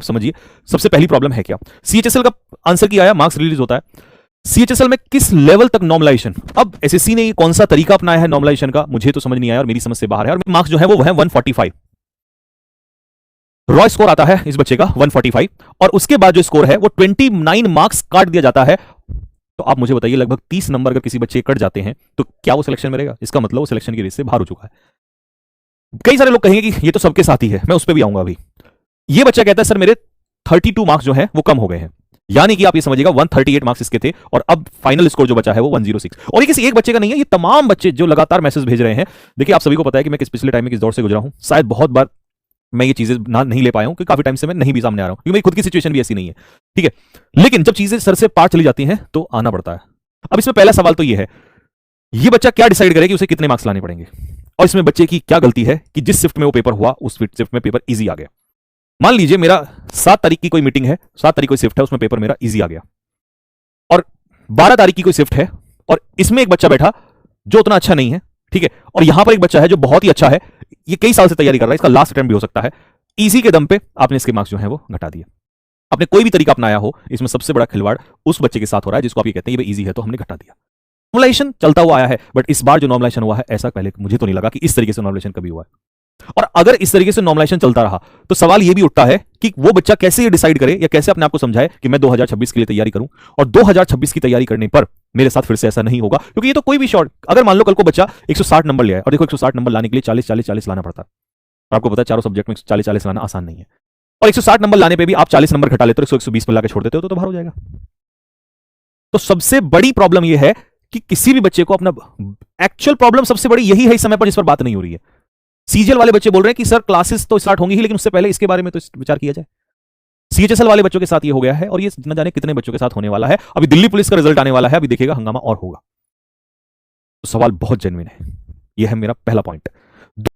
समझिए सबसे पहली प्रॉब्लम है क्या। सीएचएसएल का आंसर क्या आया, मार्क्स रिलीज होता है सीएचएसएल में किस लेवल तक नॉर्मलाइजेशन। अब एसएससी ने कौन सा तरीका अपनाया है नॉर्मलाइजेशन का, मुझे तो समझ नहीं आया और मेरी समझ से बाहर है। और मार्क्स जो है वो है 145, रॉ स्कोर आता है इस बच्चे का 145, और उसके बाद जो स्कोर है वो 29 मार्क्स काट दिया जाता है। तो आप मुझे बताइए लगभग 30 नंबर अगर किसी बच्चे कट जाते हैं तो क्या वो सिलेक्शन में रहेगा? इसका मतलब वो सिलेक्शन की रेस से बाहर हो चुका है। कई सारे लोग कहेंगे कि ये तो सबके साथ ही है, मैं उस पर भी आऊंगा अभी। ये बच्चा कहता है सर मेरे 32 मार्क्स जो है वो कम हो गए हैं, यानी कि आप ये समझिएगा 138 मार्क्स इसके थे और अब फाइनल स्कोर जो बचा है वो 106। और ये किसी एक बच्चे का नहीं है, ये तमाम बच्चे जो लगातार मैसेज भेज रहे हैं। देखिए आप सभी को पता है कि मैं किस पिछले टाइम में किस दौर से गुजरा हूं, शायद बहुत बार मैं ये चीजें ना नहीं ले पाया हूं क्योंकि काफी टाइम से मैं नहीं भी सामने आ रहा हूं, क्योंकि मेरी खुद की सिचुएशन भी ऐसी नहीं है, ठीक है। लेकिन जब चीजें सर से पार चली जाती हैं तो आना पड़ता है। अब इसमें पहला सवाल तो ये है, ये बच्चा क्या डिसाइड करे कि उसे कितने मार्क्स लाने पड़ेंगे, और इसमें बच्चे की क्या गलती है कि जिस शिफ्ट में वो पेपर हुआ उस शिफ्ट में पेपर इजी आ गया। मान लीजिए मेरा 7 तारीख की कोई मीटिंग है, 7 तारीख कोई शिफ्ट है, उसमें पेपर मेरा इजी आ गया, और 12 तारीख की कोई शिफ्ट है और इसमें एक बच्चा बैठा जो उतना अच्छा नहीं है, ठीक है, और यहां पर एक बच्चा है जो बहुत ही अच्छा है, ये कई साल से तैयारी कर रहा है, इसका लास्ट अटेम्प्ट भी हो सकता है। इजी के दम पे आपने इसके मार्क्स जो है वो घटा दिए। आपने कोई भी तरीका अपनाया हो, इसमें सबसे बड़ा खिलवाड़ उस बच्चे के साथ हो रहा है जिसको आप ये कहते हैं ये इजी है तो हमने घटा दिया। नॉर्मलाइजेशन चलता हुआ आया है, बट इस बार जो नॉर्मलाइजेशन हुआ है ऐसा पहले मुझे तो नहीं लगा कि इस तरीके से नॉर्मलाइजेशन कभी हुआ है। और अगर इस तरीके से नॉर्मलाइजेशन चलता रहा तो सवाल यह भी उठता है कि वो बच्चा कैसे ये डिसाइड करे या कैसे अपने आप को समझाए कि मैं 2026 के लिए तैयारी करूं, और 2026 की तैयारी करने पर मेरे साथ फिर से ऐसा नहीं होगा। क्योंकि ये तो कोई भी शॉर्ट, अगर मान लो कल को बच्चा 160 नंबर ले आए, और देखो 160 नंबर लाने के लिए 40-40-40 लाना पड़ता है, और आपको पता है चारों सब्जेक्ट में 40-40 लाना आसान नहीं है, और 160 नंबर लाने पे भी आप 40 नंबर घटा लेते हो, 120 पर लाके छोड़ देते हो तो बाहर हो जाएगा। तो सबसे बड़ी प्रॉब्लम यह है कि किसी भी बच्चे को अपना एक्चुअल प्रॉब्लम सबसे बड़ी यही है इस समय पर जिस पर बात नहीं हो रही है। सीजीएल वाले बच्चे बोल रहे हैं कि सर क्लासेस तो स्टार्ट होंगी ही, लेकिन उससे पहले इसके बारे में तो विचार किया जाए। सीएचएसएल वाले बच्चों के साथ ये हो गया है और ये न जाने कितने बच्चों के साथ होने वाला है। अभी दिल्ली पुलिस का रिजल्ट आने वाला है, अभी देखिएगा हंगामा और होगा। तो सवाल बहुत जेन्युइन है, यह है मेरा पहला पॉइंट।